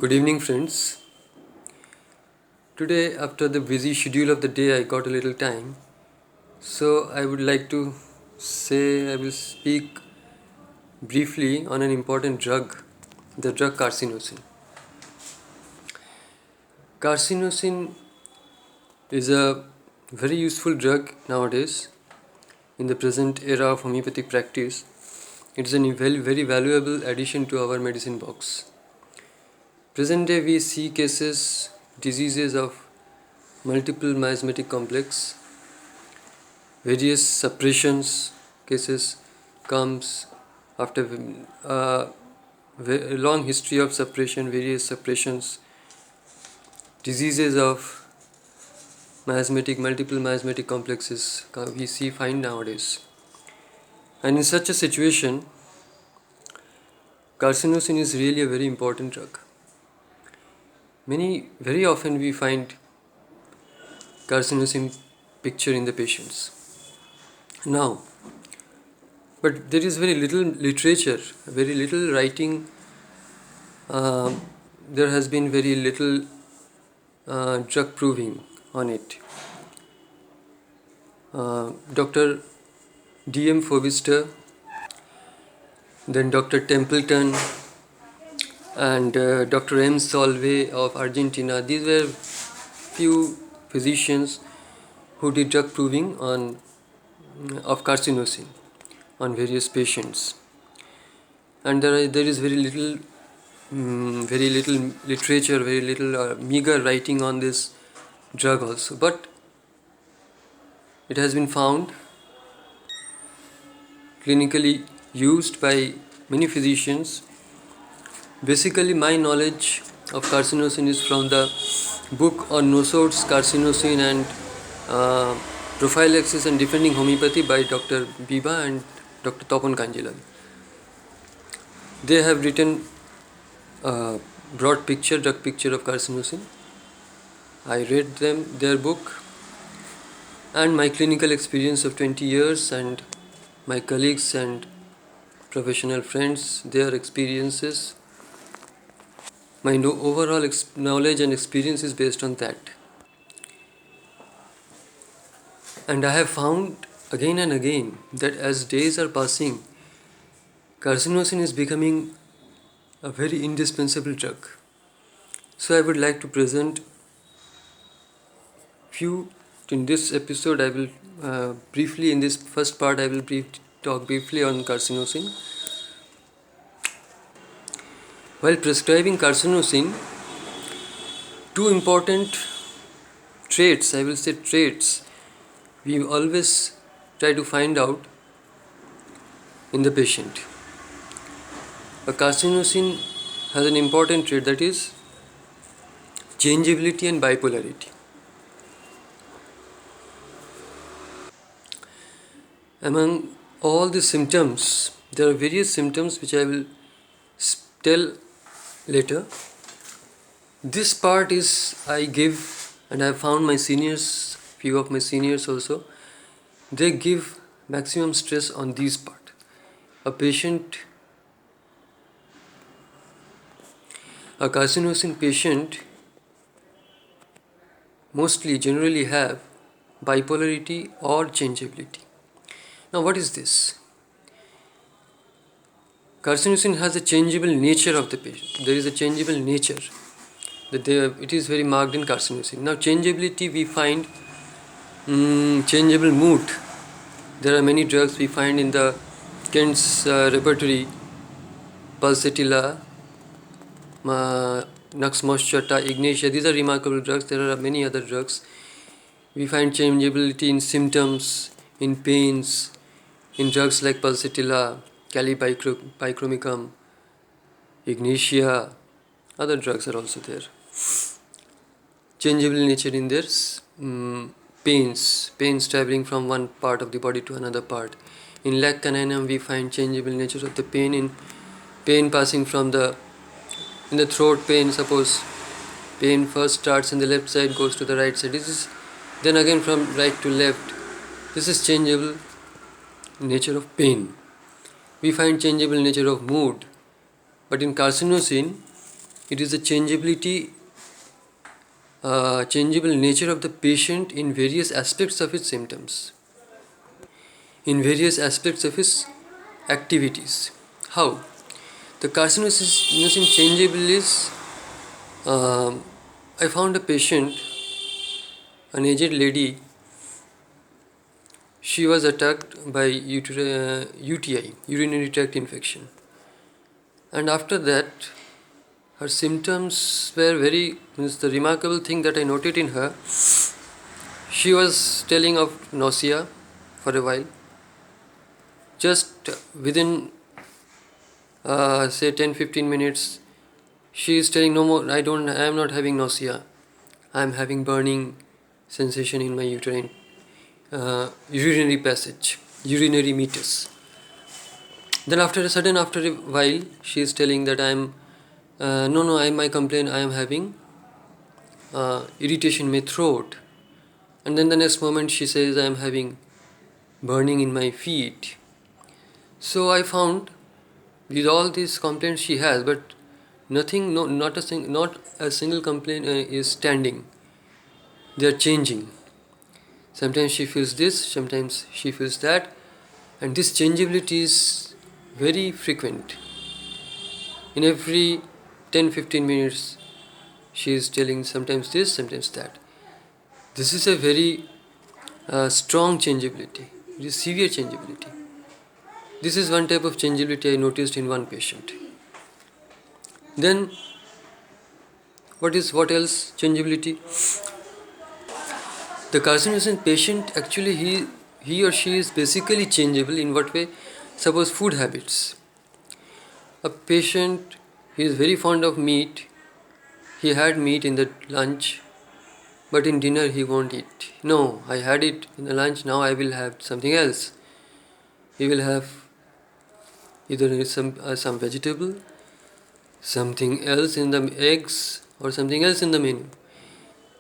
Good evening, friends. Today, after the busy schedule of the day, I got a little time. So, I would like to say I will speak briefly on an important drug, the drug carcinosin. Carcinosin is a very useful drug nowadays in the present era of homeopathic practice. It is a very valuable addition to our medicine box. Present day, we see diseases of multiple miasmatic complex. Various suppressions cases comes after a long history of suppression, various suppressions, diseases of multiple miasmatic complexes we find nowadays. And in such a situation, carcinosin is really a very important drug. Very often we find carcinosin picture in the patients. Now, but there is very little literature, very little writing. There has been very little drug proving on it. Dr. D.M. Foubister, then Dr. Templeton, and Dr. M. Solvay of Argentina. These were few physicians who did drug proving of carcinosin on various patients. And there is very little literature, very little meager writing on this drug also. But it has been found clinically used by many physicians. Basically, my knowledge of carcinosin is from the book on Nosodes, Carcinosin and Prophylaxis and Defending Homoeopathy by Dr. Biva and Dr. Tapan Kanjilal. They have written a broad drug picture of carcinosin. I read their book, and my clinical experience of 20 years and my colleagues and professional friends, their experiences, my overall knowledge and experience is based on that. And I have found again and again that as days are passing, carcinosin is becoming a very indispensable drug. So I would like to present few in this episode. I will briefly, in this first part, I will talk briefly on carcinosin. While prescribing carcinosin, two important traits, I will say traits, we always try to find out in the patient. A carcinosin has an important trait, that is changeability and bipolarity. Among all the symptoms, there are various symptoms which I will tell later. This part is I give, and I have found my seniors, few of my seniors also, they give maximum stress on this part. A carcinosin patient generally have bipolarity or changeability. Now, what is this? Carcinosin has a changeable nature of the patient. There is a changeable nature. It is very marked in carcinosin. Now, changeability, we find changeable mood. There are many drugs we find in the Kent's Repertory, Pulsatilla, Nux moschata, Ignatia. These are remarkable drugs. There are many other drugs. We find changeability in symptoms, in pains, in drugs like Pulsatilla, Calibicromicum, Ignatia. Other drugs are also there. Changeable nature in their pains traveling from one part of the body to another part. In Lac caninum, we find changeable nature of the pain, in pain passing from in the throat pain. Suppose pain first starts in the left side, goes to the right side. Then again from right to left. This is changeable nature of pain. We find changeable nature of mood. But in carcinosin, It is the changeable nature of the patient in various aspects of his symptoms, in various aspects of his activities. How? The carcinosin changeable is, I found a patient, an aged lady. She was attacked by UTI, urinary tract infection, and after that, her symptoms were very. The remarkable thing that I noted in her, she was telling of nausea for a while. Just within say 10-15 minutes, she is telling, no more, I am not having nausea, I am having burning sensation in my urinary passage, urinary meatus. Then after a while, she is telling that my complaint, I am having irritation in my throat. And then the next moment she says, I am having burning in my feet. So I found with all these complaints she has, but nothing, no, not a single complaint is standing. They are changing. Sometimes she feels this, sometimes she feels that, and this changeability is very frequent. In every 10-15 minutes, she is telling sometimes this, sometimes that. This is a very strong changeability. It is severe changeability. This is one type of changeability I noticed in one patient. Then, what else changeability? The carcinosin patient, actually he or she is basically changeable. In what way? Suppose food habits. A patient, he is very fond of meat. He had meat in the lunch, but in dinner he won't eat. No, I had it in the lunch, now I will have something else. He will have either some vegetable, something else in the eggs, or something else in the menu.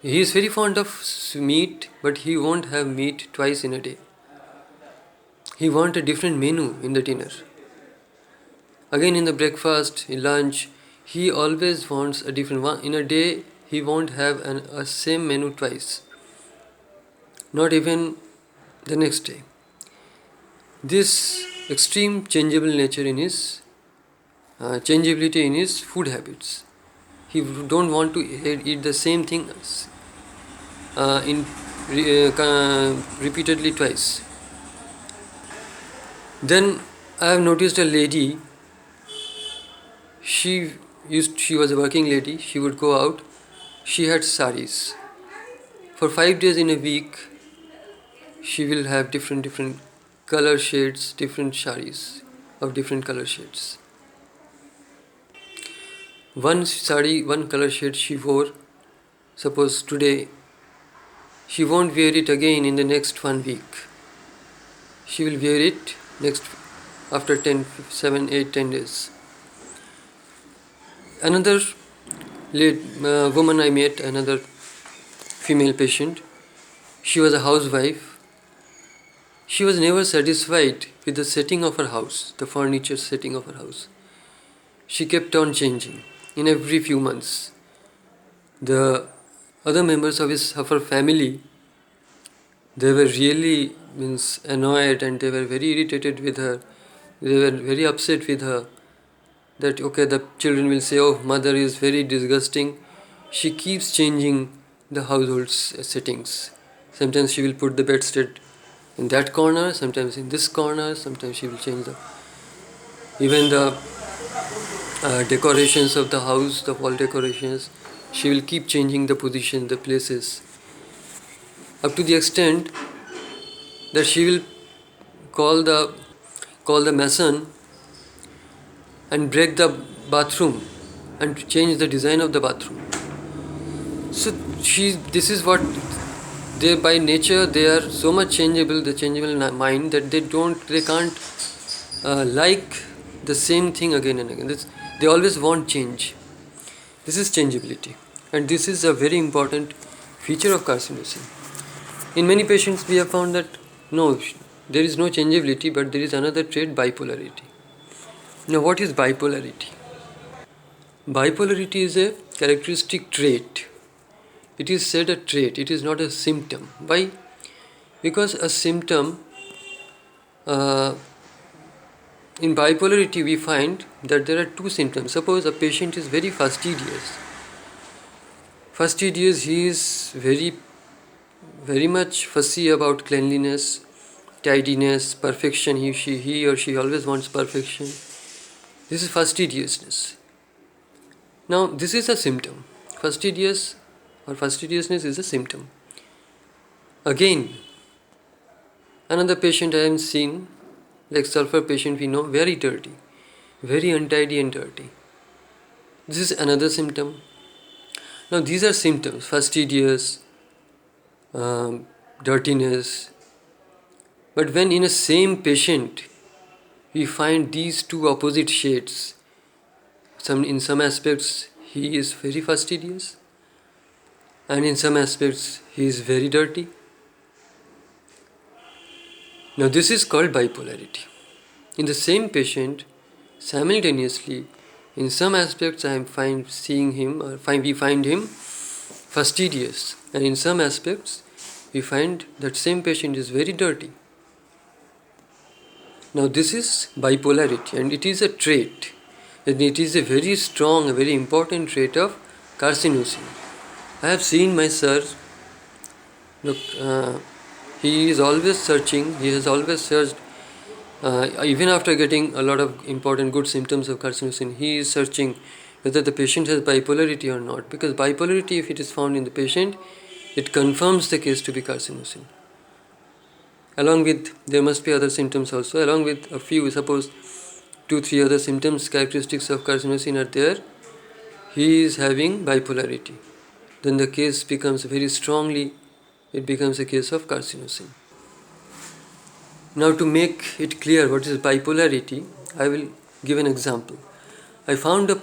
He is very fond of meat, but he won't have meat twice in a day. He wants a different menu in the dinner. Again, in the breakfast, in lunch, he always wants a different one. In a day, he won't have a same menu twice. Not even the next day. This extreme changeable nature in his changeability in his food habits. He don't want to eat the same thing repeatedly twice. Then I have noticed a lady. She was a working lady. She would go out. She had saris. For 5 days in a week, she will have different color shades, different saris of different color shades. One sari, one color shade she wore, suppose today, she won't wear it again in the next 1 week. She will wear it next after 7, 8, 10 days. Another woman I met, another female patient, she was a housewife. She was never satisfied with the setting of her house, the furniture setting of her house. She kept on changing in every few months. The other members of her family, they were really annoyed, and they were very irritated with her. They were very upset with her. That the children will say, oh, mother is very disgusting. She keeps changing the household settings. Sometimes she will put the bedstead in that corner, sometimes in this corner, sometimes she will change even the decorations of the house, the wall decorations. She will keep changing the position, the places, up to the extent that she will call the mason and break the bathroom and change the design of the bathroom. So this is what they, by nature, they are so much changeable, the changeable mind, that they can't like the same thing again and again. They always want change. This is changeability, and this is a very important feature of carcinosin. In many patients, we have found that no, there is no changeability, but there is another trait, bipolarity. Now, what is bipolarity? Bipolarity is a characteristic trait. It is said a trait, it is not a symptom. Why? Because a symptom, uh, in bipolarity we find that there are two symptoms. Suppose a patient is very fastidious. Fastidious, he is very much fussy about cleanliness, tidiness, perfection. He or she always wants perfection. This is fastidiousness. Now, this is a symptom. Fastidious or fastidiousness is a symptom. Again, another patient I have seen, like sulfur patient, we know, very dirty, very untidy and dirty. This is another symptom. Now, these are symptoms: fastidious, dirtiness. But when in a same patient we find these two opposite shades, in some aspects he is very fastidious, and in some aspects he is very dirty. Now this is called bipolarity. In the same patient, simultaneously, in some aspects we find him fastidious, and in some aspects we find that same patient is very dirty. Now this is bipolarity, and it is a trait, and it is a very strong, a very important trait of carcinosin. I have seen my sir, look, he is always searching, he has always searched, even after getting a lot of important good symptoms of carcinosin, he is searching whether the patient has bipolarity or not, because bipolarity, if it is found in the patient, it confirms the case to be carcinosin. Along with, there must be other symptoms also, along with a few, suppose 2-3 other symptoms, characteristics of carcinosin are there, he is having bipolarity. Then the case becomes very strongly, it becomes a case of carcinosin. Now to make it clear what is bipolarity, I will give an example. I found a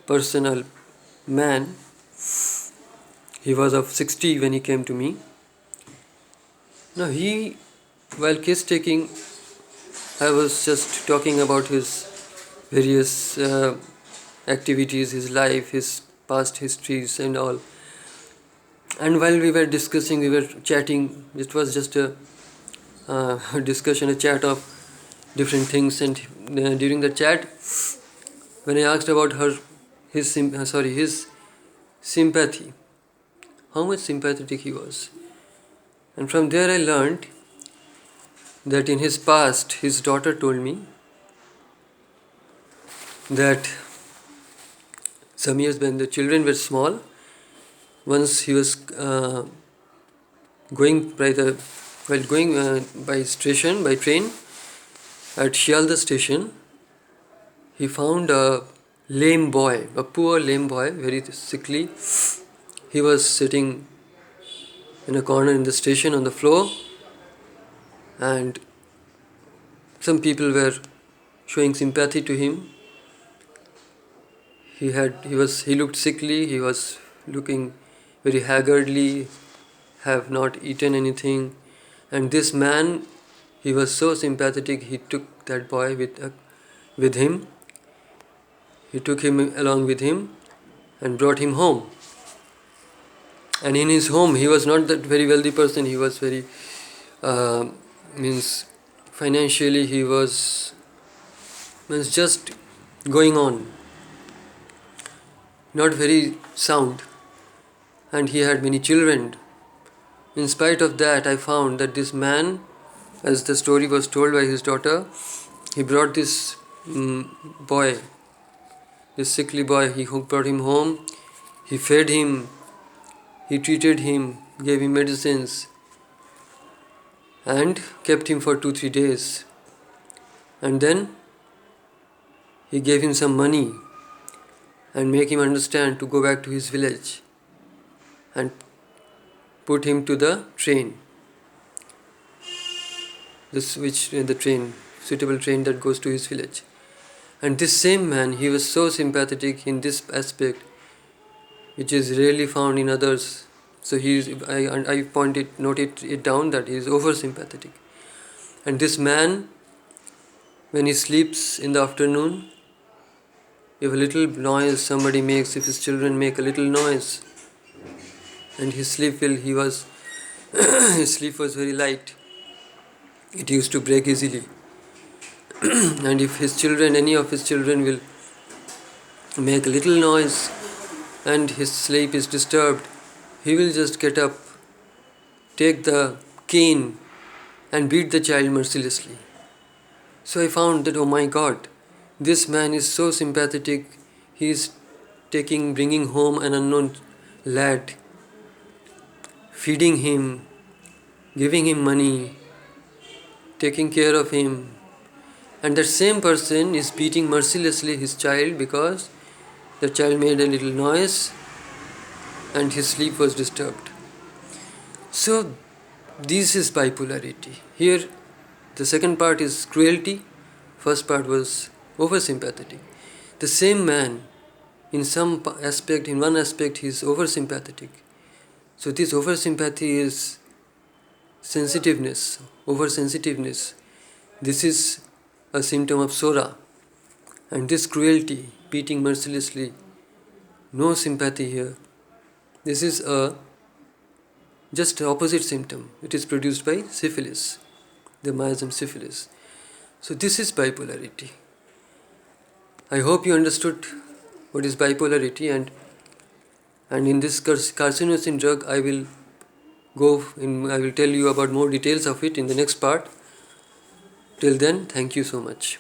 personal man, he was of 60 when he came to me. Now while case taking, I was just talking about his various activities, his life, his past histories and all. And while we were discussing, we were chatting, it was just a discussion, a chat of different things, and during the chat, when I asked about his sympathy, how much sympathetic he was. And from there I learned that in his past, his daughter told me that some years when the children were small, once he was going by train at Shialda station, he found a lame boy, a poor lame boy, very sickly. He was sitting in a corner in the station on the floor, and some people were showing sympathy to him. He looked sickly, he was looking very haggardly, have not eaten anything, and this man, he was so sympathetic, he took that boy with him. He took him along with him and brought him home. And in his home, he was not that very wealthy person, he was very, financially he was just going on, not very sound, and he had many children. In spite of that, I found that this man, as the story was told by his daughter, he brought this boy, this sickly boy, he brought him home, he fed him, he treated him, gave him medicines, and kept him for 2-3 days. And then he gave him some money and make him understand to go back to his village, and put him to the train. Suitable train that goes to his village. And this same man, he was so sympathetic in this aspect, which is rarely found in others. So I noted it down that he is over sympathetic. And this man, when he sleeps in the afternoon, If a little noise somebody makes, if his children make a little noise, and his sleep his sleep was very light, it used to break easily. And if any of his children will make a little noise and his sleep is disturbed, he will just get up, take the cane and beat the child mercilessly. So I found that, oh my God, this man is so sympathetic. He is bringing home an unknown lad, feeding him, giving him money, taking care of him. And that same person is beating mercilessly his child because the child made a little noise and his sleep was disturbed. So this is bipolarity. Here the second part is cruelty, first part was oversympathetic. The same man, in one aspect he is oversympathetic. So this oversympathy is oversensitiveness. This is a symptom of Sora. And this cruelty, beating mercilessly, no sympathy here. This is just opposite symptom. It is produced by syphilis, the miasm syphilis. So this is bipolarity. I hope you understood what is bipolarity, and in this carcinosin drug I will tell you about more details of it in the next part. Till then, thank you so much.